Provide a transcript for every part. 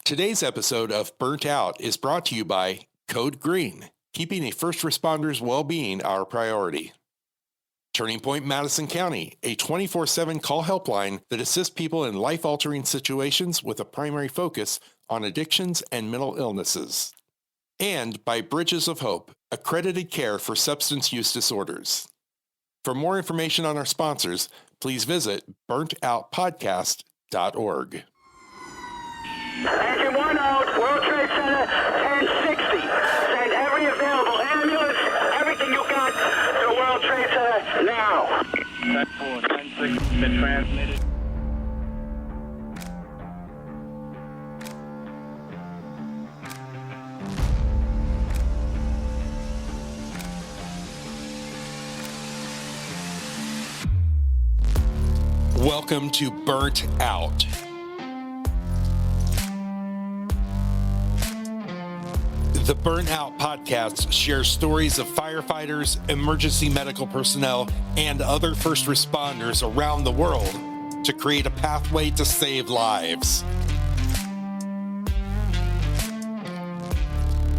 Today's episode of Burnt Out is brought to you by Code Green, keeping a first responder's well-being our priority. Turning Point Madison County, a 24/7 call helpline that assists people in life-altering situations with a primary focus on addictions and mental illnesses. And by Bridges of Hope, accredited care for substance use disorders. For more information on our sponsors, please visit burntoutpodcast.org. Engine 1 out, World Trade Center, 1060. Send every available ambulance, everything you got to World Trade Center now. Type 4, 1060, been transmitted. Welcome to Burnt Out. The Burnt Out podcast shares stories of firefighters, emergency medical personnel, and other first responders around the world to create a pathway to save lives.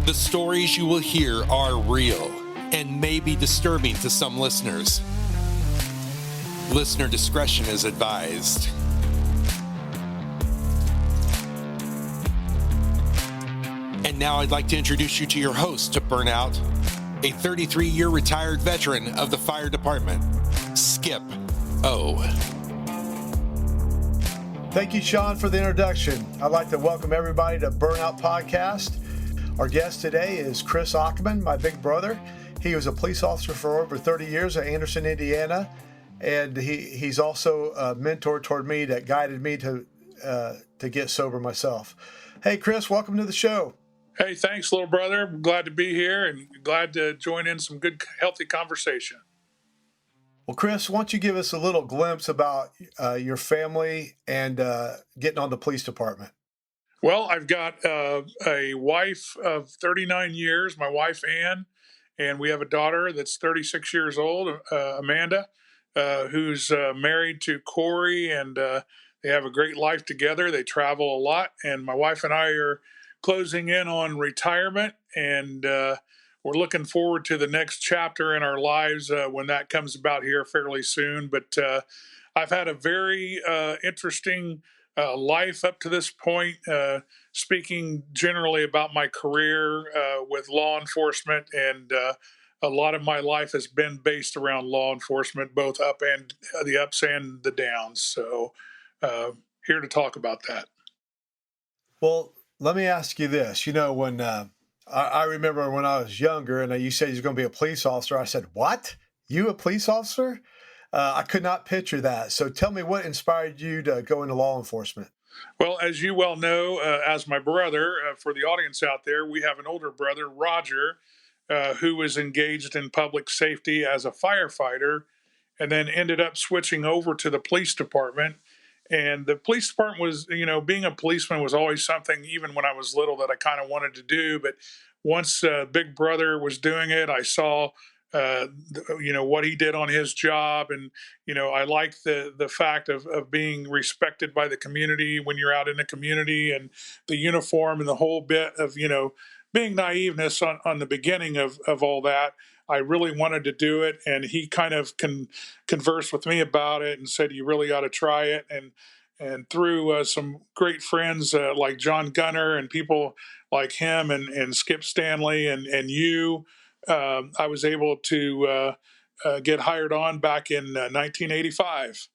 The stories you will hear are real and may be disturbing to some listeners. Listener discretion is advised. And now I'd like to introduce you to your host to Burnout, a 33-year retired veteran of the fire department, Skip O. Thank you, Sean, for the introduction. I'd like to welcome everybody to Burnout Podcast. Our guest today is Kris Ockomon, my big brother. He was a police officer for over 30 years at Anderson, Indiana, and he's also a mentor toward me that guided me to get sober myself. Hey, Kris, welcome to the show. Hey, thanks, little brother. I'm glad to be here and glad to join in some good, healthy conversation. Well, Kris, why don't you give us a little glimpse about your family and getting on the police department? Well, I've got a wife of 39 years, my wife, Ann, and we have a daughter that's 36 years old, Amanda, who's married to Corey, and they have a great life together. They travel a lot, and my wife and I are closing in on retirement, and we're looking forward to the next chapter in our lives when that comes about here fairly soon. But I've had a very interesting life up to this point, speaking generally about my career with law enforcement, and a lot of my life has been based around law enforcement, both up and the ups and the downs. So here to talk about that. Well, let me ask you this. You know, when I remember when I was younger and you said you were going to be a police officer, I said, what? You a police officer? I could not picture that. So tell me, what inspired you to go into law enforcement? Well, as you well know, as my brother, for the audience out there, we have an older brother, Roger, who was engaged in public safety as a firefighter and then ended up switching over to the police department. And the police department was, being a policeman was always something, even when I was little, that I kind of wanted to do. But once Big Brother was doing it, I saw, what he did on his job. And, I like the fact of being respected by the community when you're out in the community, and the uniform and the whole bit of, being naiveness on the beginning of all that. I really wanted to do it, and he kind of conversed with me about it and said, you really ought to try it. And through some great friends like John Gunner and people like him and Skip Stanley and you, I was able to get hired on back in 1985.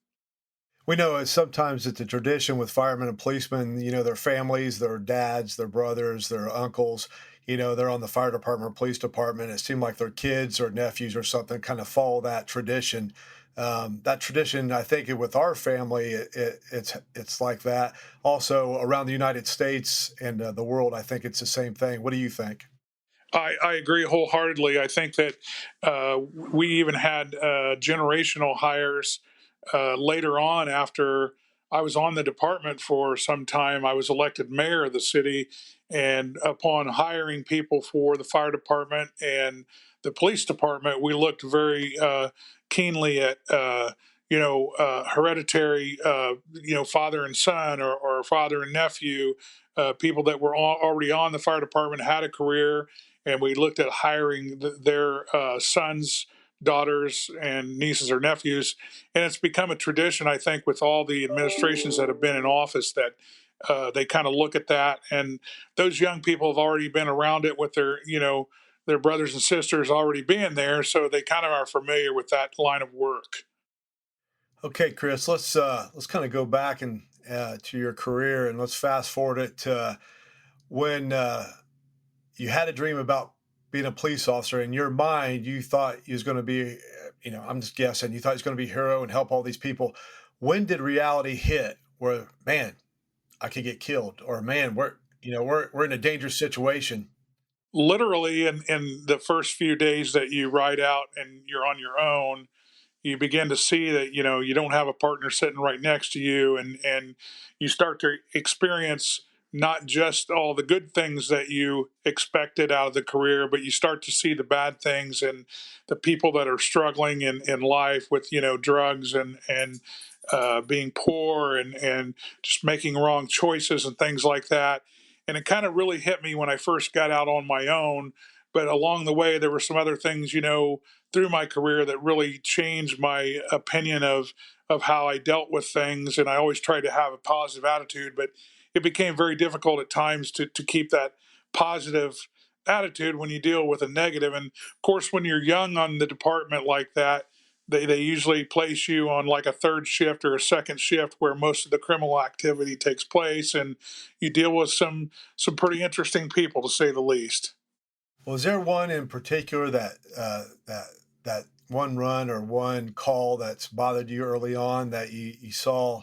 We know sometimes it's a tradition with firemen and policemen, their families, their dads, their brothers, their uncles, they're on the fire department or police department. It seemed like their kids or nephews or something kind of follow that tradition. That tradition, I think, with our family, it's like that. Also, around the United States and the world, I think it's the same thing. What do you think? I agree wholeheartedly. I think that we even had generational hires later on. After I was on the department for some time, I was elected mayor of the city, and upon hiring people for the fire department and the police department, we looked very keenly at hereditary, father and son, or father and nephew, people that were already on the fire department, had a career, and we looked at hiring their sons, daughters, and nieces or nephews. And it's become a tradition, I think, with all the administrations that have been in office that they kind of look at that. And those young people have already been around it with their brothers and sisters already being there. So they kind of are familiar with that line of work. Okay, Chris, let's kind of go back and to your career, and let's fast forward it to when you had a dream about being a police officer. In your mind, you thought he was going to be, I'm just guessing, you thought he was going to be a hero and help all these people. When did reality hit where, man, I could get killed, or man, we're in a dangerous situation? Literally, in the first few days that you ride out and you're on your own, you begin to see that you don't have a partner sitting right next to you, and you start to experience not just all the good things that you expected out of the career, but you start to see the bad things and the people that are struggling in life with drugs and being poor and just making wrong choices and things like that. And it kind of really hit me when I first got out on my own. But along the way, there were some other things, through my career that really changed my opinion of how I dealt with things. And I always tried to have a positive attitude, but it became very difficult at times to keep that positive attitude when you deal with a negative. And of course, when you're young on the department like that, they usually place you on like a third shift or a second shift where most of the criminal activity takes place, and you deal with some pretty interesting people, to say the least. Was there one in particular that one run or one call that's bothered you early on that you saw?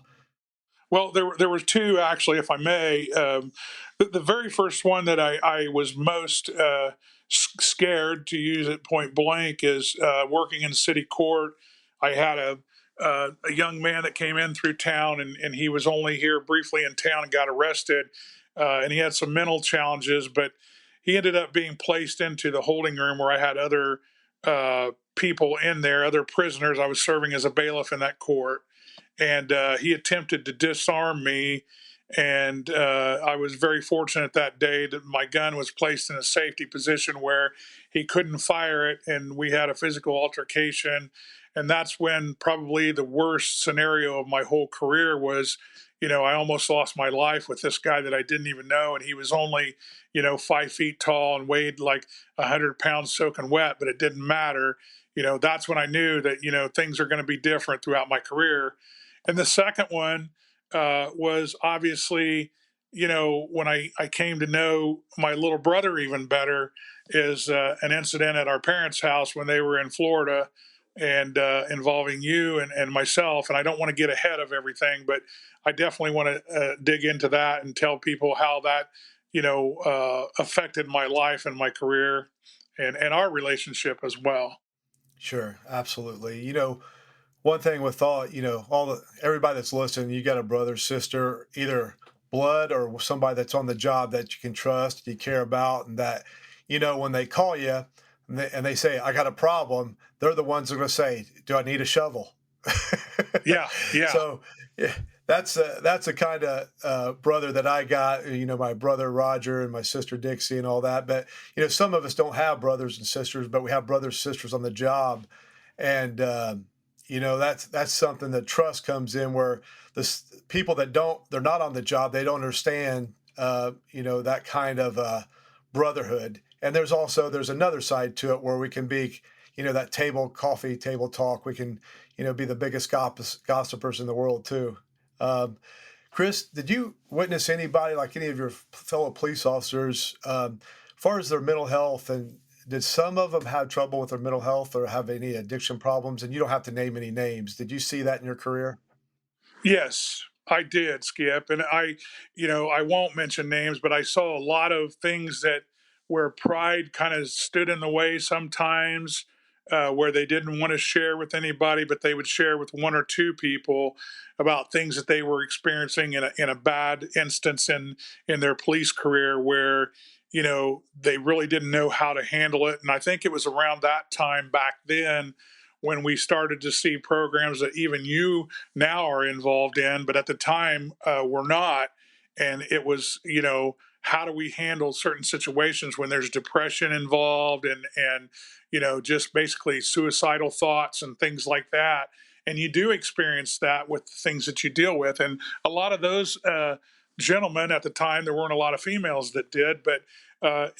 Well, there were two actually, if I may. The very first one that I was most scared, to use it point blank, is working in city court. I had a young man that came in through town, and he was only here briefly in town and got arrested, and he had some mental challenges, but he ended up being placed into the holding room where I had other people in there, other prisoners. I was serving as a bailiff in that court, and he attempted to disarm me. And I was very fortunate that day that my gun was placed in a safety position where he couldn't fire it, and we had a physical altercation. And that's when probably the worst scenario of my whole career was. I almost lost my life with this guy that I didn't even know, and he was only 5 feet tall and weighed like 100 pounds soaking wet, but it didn't matter. That's when I knew that things are going to be different throughout my career. And the second one was obviously, when I came to know my little brother even better, is an incident at our parents' house when they were in Florida, and involving you and myself. And I don't want to get ahead of everything, but I definitely want to dig into that and tell people how that, affected my life and my career, and our relationship as well. Sure, absolutely. One thing with everybody that's listening, you got a brother, sister, either blood or somebody that's on the job that you can trust, you care about, and that, when they call you and they say, I got a problem, they're the ones that are going to say, do I need a shovel? Yeah, yeah. So yeah, that's a kind of brother that I got. My brother Roger and my sister Dixie and all that. But some of us don't have brothers and sisters, but we have brothers and sisters on the job, and that's something that trust comes in, where people that they're not on the job, they don't understand that kind of brotherhood. And there's another side to it where we can be that coffee table talk. We can be the biggest gossipers in the world too. Kris, did you witness anybody, like any of your fellow police officers, as far as their mental health, and did some of them have trouble with their mental health or have any addiction problems? And you don't have to name any names. Did you see that in your career? Yes, I did, Skip. And I won't mention names, but I saw a lot of things that where pride kind of stood in the way sometimes, where they didn't want to share with anybody, but they would share with one or two people about things that they were experiencing in a bad instance in their police career, where they really didn't know how to handle it. And I think it was around that time back then when we started to see programs that even you now are involved in, but at the time were not. and it was, how do we handle certain situations when there's depression involved, and just basically suicidal thoughts and things like that. And you do experience that with the things that you deal with, and a lot of those gentlemen at the time, there weren't a lot of females that did, but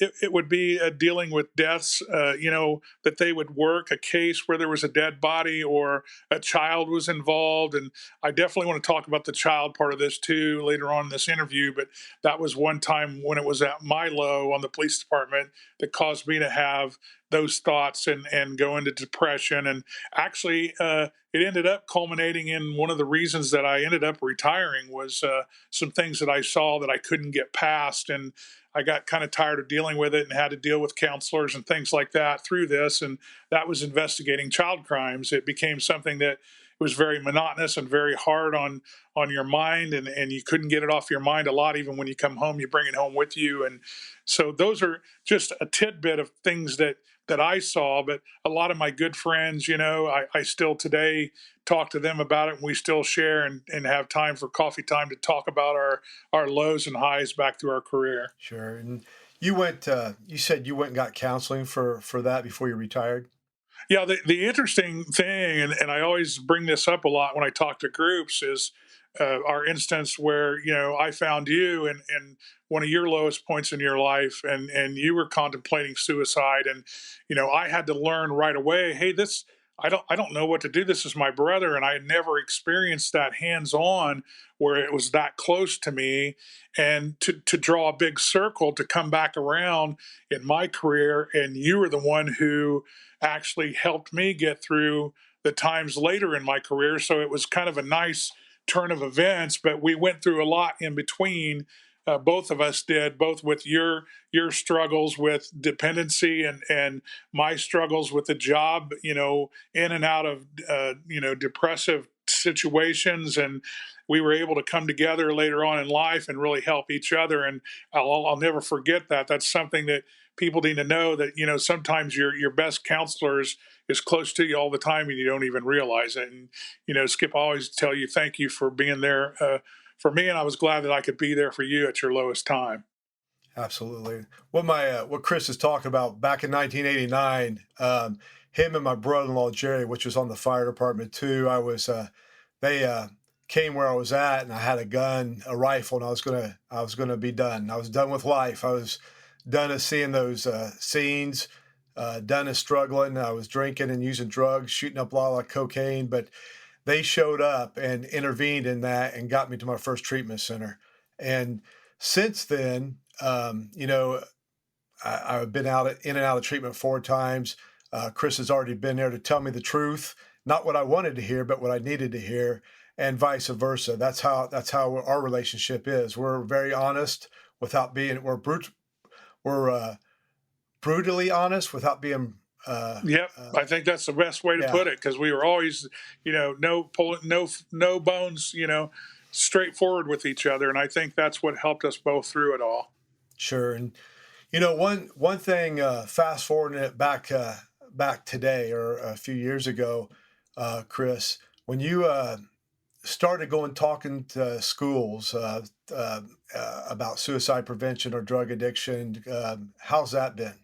it would be dealing with deaths, that they would work a case where there was a dead body or a child was involved. And I definitely want to talk about the child part of this too later on in this interview. But that was one time when it was at my low on the police department that caused me to have those thoughts and go into depression. And actually, it ended up culminating in one of the reasons that I ended up retiring was some things that I saw that I couldn't get past. And I got kind of tired of dealing with it and had to deal with counselors and things like that through this. And that was investigating child crimes. It became something that was very monotonous and very hard on your mind, and you couldn't get it off your mind a lot. Even when you come home, you bring it home with you. And so those are just a tidbit of things that I saw. But a lot of my good friends, I still today talk to them about it, and we still share and have time for coffee time to talk about our lows and highs back through our career. Sure. And you said you went and got counseling for that before you retired? Yeah, the interesting thing, and I always bring this up a lot when I talk to groups, is our instance where I found you in one of your lowest points in your life, and you were contemplating suicide, and I had to learn right away. Hey, this I don't know what to do. This is my brother, and I had never experienced that hands on where it was that close to me, and to draw a big circle to come back around in my career, and you were the one who actually helped me get through the times later in my career. So it was kind of a nice turn of events, but we went through a lot in between. Both of us did, both with your struggles with dependency and my struggles with the job, in and out of depressive situations, and we were able to come together later on in life and really help each other. And I'll never forget that. That's something that people need to know, that sometimes your best counselor is close to you all the time and you don't even realize it. And Skip always tell you thank you for being there for me, and I was glad that I could be there for you at your lowest time. Absolutely. What Kris is talking about back in 1989, him and my brother-in-law Jerry, which was on the fire department too. They came where I was at, and I had a gun, a rifle, and I was gonna be done. I was done with life. I was done as seeing those scenes, done as struggling. I was drinking and using drugs, shooting up a lot of cocaine, but they showed up and intervened in that and got me to my first treatment center. And since then, I've been in and out of treatment 4 times. Kris has already been there to tell me the truth, not what I wanted to hear, but what I needed to hear, and vice versa. That's how our relationship is. We're very honest without being. We're brutally honest without being. Yep, I think that's the best way to Yeah, put it, because we were always, no pulling, no bones, straightforward with each other, and I think that's what helped us both through it all. sure. And one thing, fast forwarding it back today or a few years ago, Kris, when you started going talking to schools about suicide prevention or drug addiction, how's that been?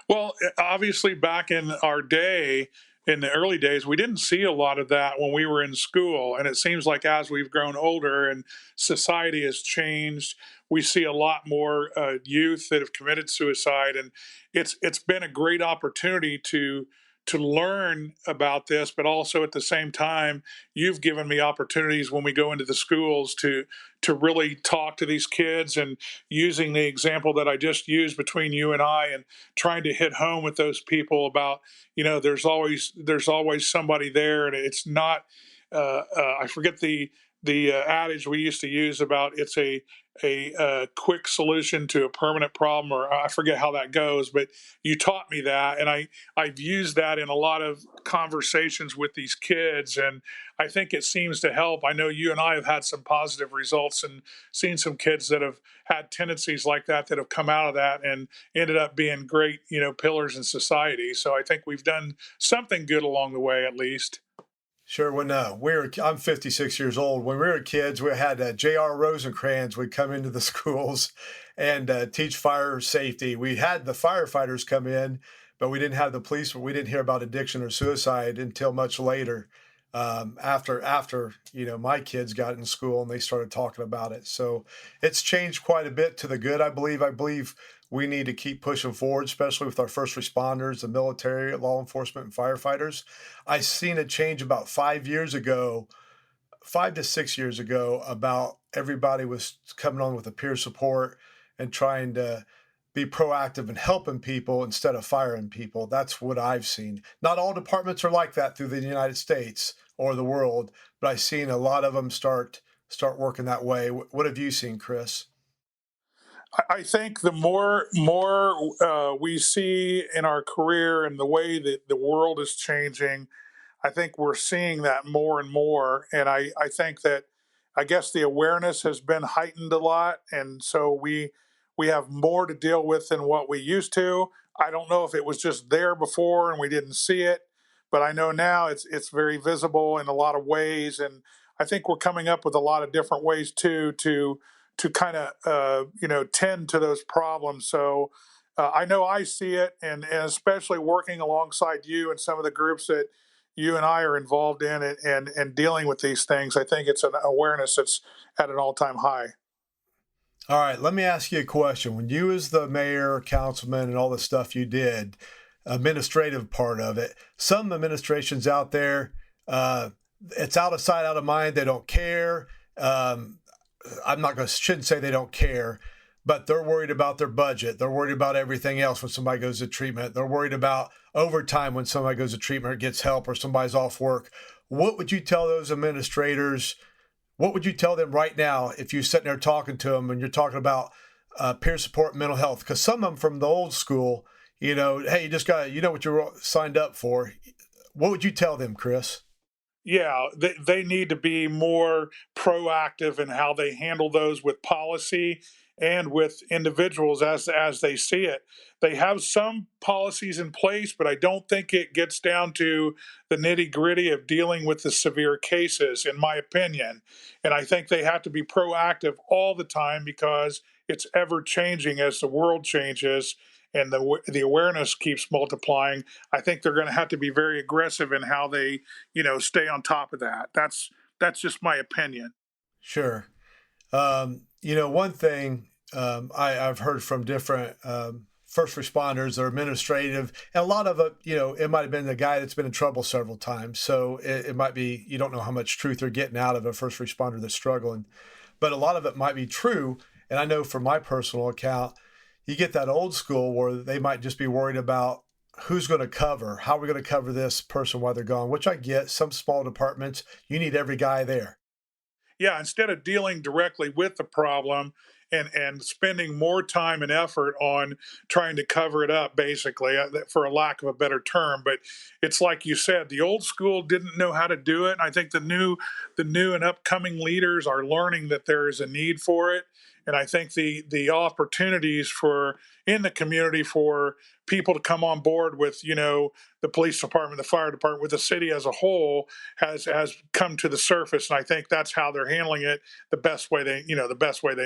Well, obviously, back in our day, in the early days, we didn't see a lot of that when we were in school. And it seems like as we've grown older and society has changed, we see a lot more youth that have committed suicide. And it's been a great opportunity to learn about this, but also at the same time, you've given me opportunities when we go into the schools to really talk to these kids, and using the example that I just used between you and I, and trying to hit home with those people about, there's always somebody there, and it's not I forget the adage we used to use about it's a quick solution to a permanent problem, or I forget how that goes, but you taught me that, and I've used that in a lot of conversations with these kids, and I think it seems to help. I know you and I have had some positive results and seen some kids that have had tendencies like that have come out of that and ended up being great, pillars in society. So I think we've done something good along the way, at least. Sure. When I'm 56 years old. When we were kids, we had J.R. Rosencrantz would come into the schools and teach fire safety. We had the firefighters come in, but we didn't have the police. We didn't hear about addiction or suicide until much later, after my kids got in school and they started talking about it. So it's changed quite a bit to the good, I believe. I believe we need to keep pushing forward, especially with our first responders, the military, law enforcement, and firefighters. I seen a change about 5 years ago, 5 to 6 years ago, about everybody was coming on with a peer support and trying to be proactive and helping people instead of firing people. That's what I've seen. Not all departments are like that through the United States or the world, but I've seen a lot of them start working that way. What have you seen, Chris? I think the more we see in our career and the way that the world is changing, I think we're seeing that more and more. And I think that I guess the awareness has been heightened a lot. And so we have more to deal with than what we used to. I don't know if it was just there before and we didn't see it, but I know now it's very visible in a lot of ways. And I think we're coming up with a lot of different ways too to kind of tend to those problems. So I know I see it, and especially working alongside you and some of the groups that you and I are involved in and dealing with these things. I think it's an awareness that's at an all time high. All right, let me ask you a question. When you, as the mayor, councilman, and all the stuff you did, administrative part of it, some administrations out there, it's out of sight, out of mind. They don't care. I'm not going to shouldn't say they don't care, but they're worried about their budget. They're worried about everything else when somebody goes to treatment. They're worried about overtime when somebody goes to treatment or gets help or somebody's off work. What would you tell those administrators? What would you tell them right now if you're sitting there talking to them and you're talking about peer support and mental health? Because some of them from the old school, hey, you just got, what you're signed up for. What would you tell them, Chris? Yeah, they need to be more proactive in how they handle those with policy and with individuals as they see it. They have some policies in place, but I don't think it gets down to the nitty gritty of dealing with the severe cases, in my opinion. And I think they have to be proactive all the time because it's ever changing as the world changes and the awareness keeps multiplying. I think they're going to have to be very aggressive in how they stay on top of that. That's just my opinion. Sure. One thing I've heard from different first responders or administrative, and a lot of it, it might have been the guy that's been in trouble several times. So it might be, you don't know how much truth they're getting out of a first responder that's struggling, but a lot of it might be true. And I know from my personal account, you get that old school where they might just be worried about who's going to cover, how are we going to cover this person while they're gone, which I get. Some small departments, you need every guy there. Yeah, instead of dealing directly with the problem and spending more time and effort on trying to cover it up, basically, for a lack of a better term. But it's like you said, the old school didn't know how to do it. And I think the new and upcoming leaders are learning that there is a need for it. And I think the opportunities for in the community for people to come on board with the police department, the fire department, with the city as a whole has come to the surface, and I think that's how they're handling it the best way they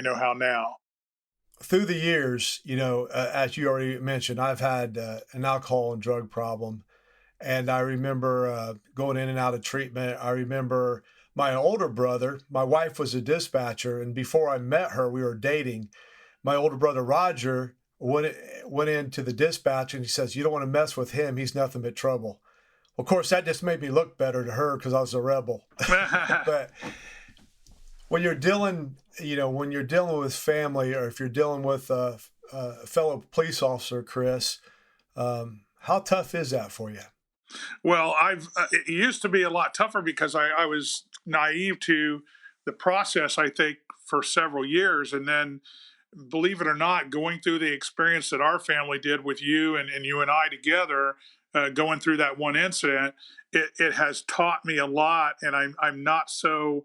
know how now. Through the years, as you already mentioned, I've had an alcohol and drug problem. And I remember going in and out of treatment. I remember my older brother, my wife was a dispatcher. And before I met her, we were dating. My older brother, Roger, went into the dispatch and he says, "You don't want to mess with him. He's nothing but trouble." Of course, that just made me look better to her because I was a rebel. But when you're dealing, with family, or if you're dealing with a fellow police officer, Chris, how tough is that for you? Well, it used to be a lot tougher because I was naive to the process, I think, for several years. And then, believe it or not, going through the experience that our family did with you and you and I together, going through that one incident, it has taught me a lot. And I'm not so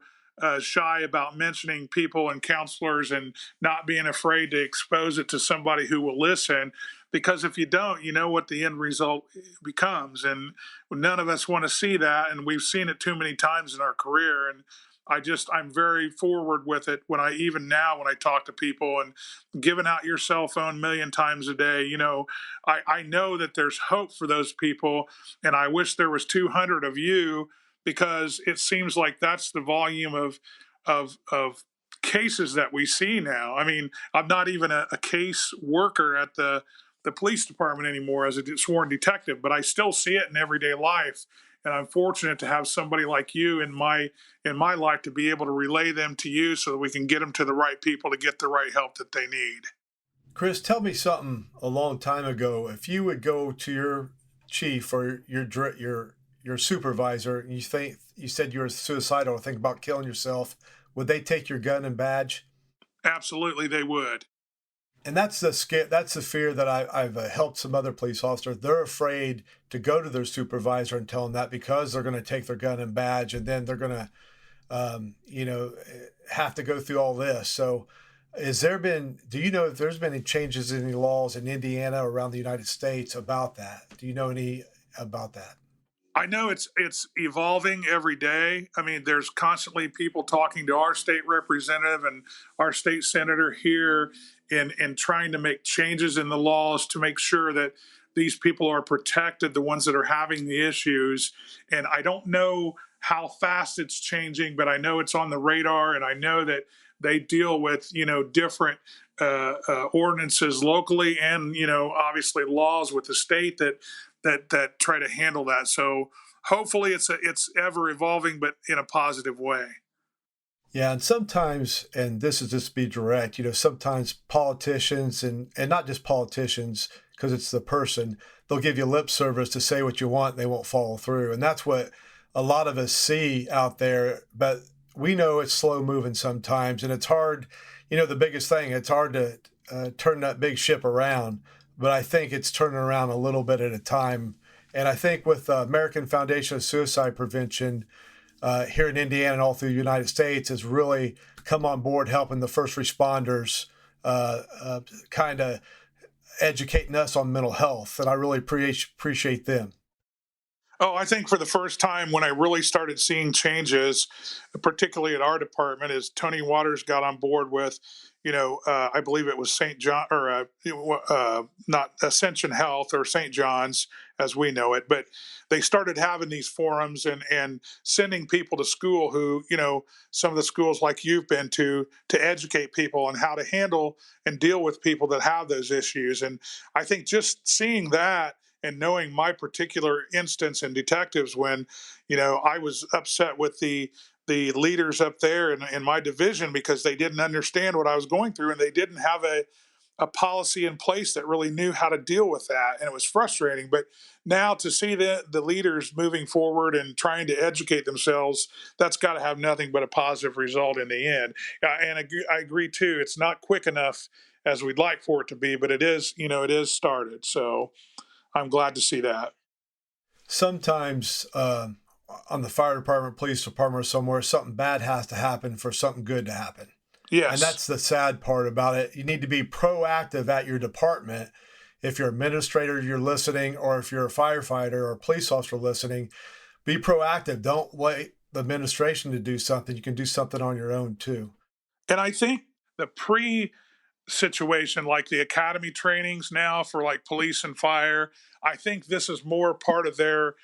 shy about mentioning people and counselors and not being afraid to expose it to somebody who will listen, because if you don't, you know what the end result becomes. And none of us want to see that. And we've seen it too many times in our career. And I'm very forward with it when even now, when I talk to people and giving out your cell phone a million times a day, I know that there's hope for those people. And I wish there was 200 of you, because it seems like that's the volume of cases that we see now. I mean, I'm not even a case worker at the police department anymore as a sworn detective, but I still see it in everyday life. And I'm fortunate to have somebody like you in my life to be able to relay them to you so that we can get them to the right people to get the right help that they need. Chris, tell me something a long time ago. If you would go to your chief or your supervisor, and you said you were suicidal or think about killing yourself, would they take your gun and badge? Absolutely, they would. And that's the fear that I've helped some other police officers. They're afraid to go to their supervisor and tell them that, because they're going to take their gun and badge, and then they're going to, have to go through all this. So, do you know if there's been any changes in any laws in Indiana or around the United States about that? Do you know any about that? I know it's evolving every day. I mean, there's constantly people talking to our state representative and our state senator here in trying to make changes in the laws to make sure that these people are protected, the ones that are having the issues. And I don't know how fast it's changing, but I know it's on the radar, and I know that they deal with different ordinances locally, and obviously laws with the state that try to handle that. So hopefully it's ever evolving, but in a positive way. Yeah, and sometimes, and this is just to be direct, sometimes politicians and not just politicians, because it's the person, they'll give you lip service to say what you want, and they won't follow through. And that's what a lot of us see out there. But we know it's slow moving sometimes, and it's hard. The biggest thing, it's hard to turn that big ship around, but I think it's turning around a little bit at a time. And I think with the American Foundation of Suicide Prevention here in Indiana and all through the United States has really come on board helping the first responders kind of educating us on mental health. And I really appreciate them. Oh, I think for the first time when I really started seeing changes, particularly at our department, is Tony Waters got on board with, I believe it was St. John or not Ascension Health or St. John's as we know it, but they started having these forums and sending people to school who, some of the schools like you've been to educate people on how to handle and deal with people that have those issues. And I think just seeing that and knowing my particular instance in detectives when, I was upset with the leaders up there in my division because they didn't understand what I was going through, and they didn't have a policy in place that really knew how to deal with that. And it was frustrating. But now to see the leaders moving forward and trying to educate themselves, that's got to have nothing but a positive result in the end. And I agree too. It's not quick enough as we'd like for it to be, but it is started. So I'm glad to see that. Sometimes on the fire department, police department, or somewhere, something bad has to happen for something good to happen. Yes. And that's the sad part about it. You need to be proactive at your department. If you're an administrator, you're listening, or if you're a firefighter or a police officer listening, be proactive. Don't wait the administration to do something. You can do something on your own too. And I think the situation like the academy trainings now for like police and fire, I think this is more part of their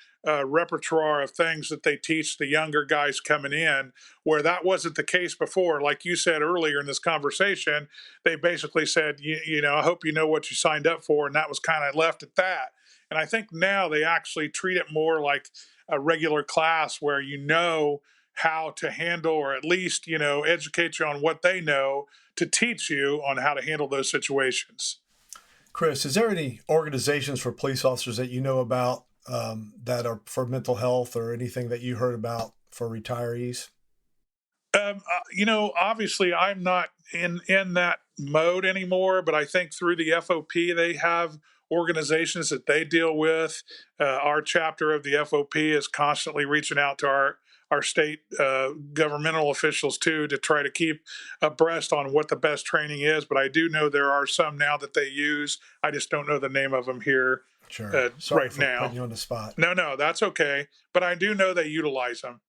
repertoire of things that they teach the younger guys coming in, where that wasn't the case before. Like you said earlier in this conversation, they basically said, I hope you know what you signed up for, and that was kind of left at that. And I think now they actually treat it more like a regular class where how to handle, or at least educate you on what they know to teach you on how to handle those situations. Kris, is there any organizations for police officers that you know about that are for mental health, or anything that you heard about for retirees? Obviously I'm not in that mode anymore, but I think through the FOP, they have organizations that they deal with. Our chapter of the FOP is constantly reaching out to our state governmental officials too, to try to keep abreast on what the best training is. But I do know there are some now that they use. I just don't know the name of them here Sure. Sorry right for now. putting you on the spot. No, that's okay. But I do know they utilize them.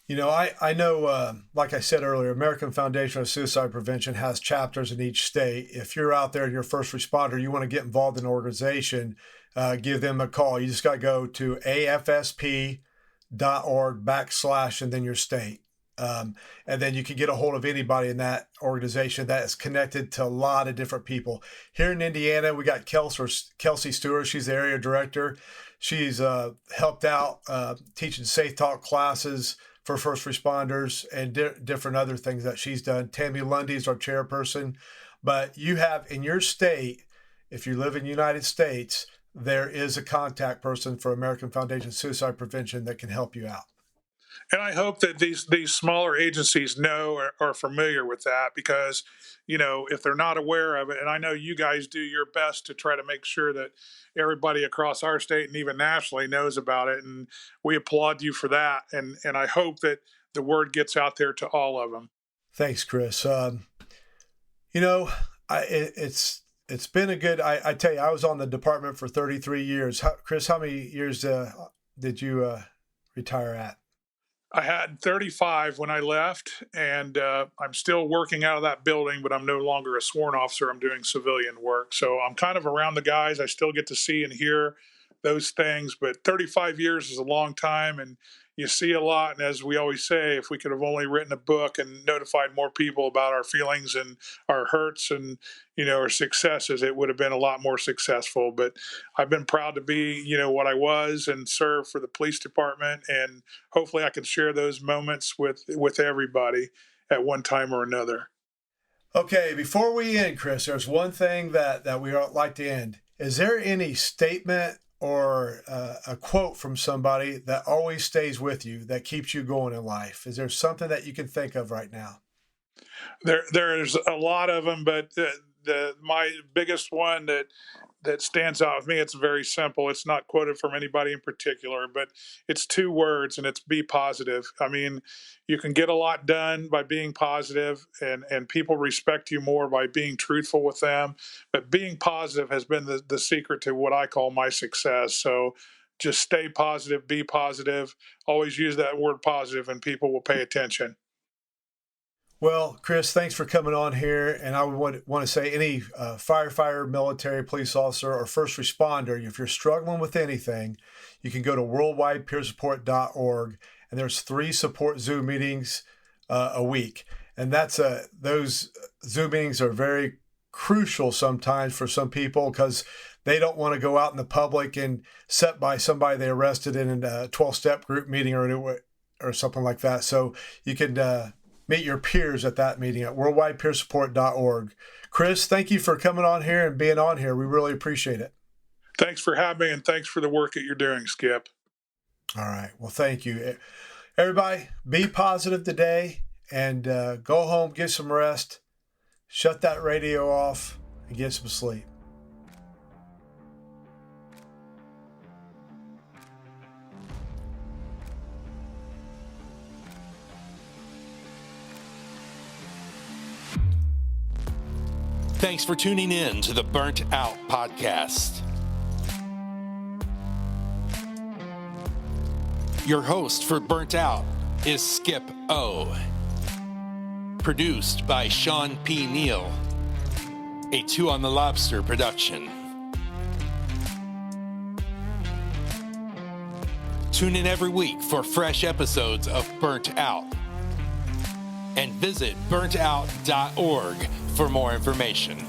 You know, I know, like I said earlier, American Foundation of Suicide Prevention has chapters in each state. If you're out there and you're a first responder, you want to get involved in an organization, give them a call. You just got to go to afsp.org / and then your state. And then you can get a hold of anybody in that organization that is connected to a lot of different people. Here in Indiana, we got Kelsey Stewart. She's the area director. She's helped out teaching Safe Talk classes for first responders and different other things that she's done. Tammy Lundy is our chairperson. But you have in your state, if you live in the United States, there is a contact person for American Foundation Suicide Prevention that can help you out. And I hope that these smaller agencies know or are familiar with that, because, you know, if they're not aware of it, and I know you guys do your best to try to make sure that everybody across our state and even nationally knows about it, and we applaud you for that. And I hope that the word gets out there to all of them. Thanks, Kris. You know, it's been a good. I tell you, I was on the department for 33 years. Kris, how many years did you retire at? I had 35 when I left, and I'm still working out of that building, but I'm no longer a sworn officer. I'm doing civilian work. So I'm kind of around the guys. I still get to see and hear those things, but 35 years is a long time, and you see a lot. And as we always say, if we could have only written a book and notified more people about our feelings and our hurts and, you know, our successes, it would have been a lot more successful. But I've been proud to be, you know, what I was and serve for the police department. And hopefully I can share those moments with everybody at one time or another. Okay, before we end, Kris, there's one thing that we like to end. Is there any statement or a quote from somebody that always stays with you, that keeps you going in life? Is there something that you can think of right now? There's a lot of them, but my biggest one that stands out with me, it's very simple. It's not quoted from anybody in particular, but it's 2 words, and it's be positive. I mean, you can get a lot done by being positive, and people respect you more by being truthful with them. But being positive has been the secret to what I call my success. So just stay positive, be positive, always use that word positive, and people will pay attention. Well, Kris, thanks for coming on here. And I would want to say any firefighter, military, police officer, or first responder, if you're struggling with anything, you can go to worldwidepeersupport.org, and there's 3 support Zoom meetings a week. And that's those Zoom meetings are very crucial sometimes for some people, because they don't want to go out in the public and sit by somebody they arrested in a 12-step group meeting or something like that. So you can meet your peers at that meeting at worldwidepeersupport.org. Kris, thank you for coming on here and being on here. We really appreciate it. Thanks for having me, and thanks for the work that you're doing, Skip. All right. Well, thank you. Everybody, be positive today, and go home, get some rest, shut that radio off, and get some sleep. Thanks for tuning in to the Burnt Out Podcast. Your host for Burnt Out is Skip O. Produced by Sean P. Neal, a 2 on the Lobster production. Tune in every week for fresh episodes of Burnt Out. And visit burntout.org for more information.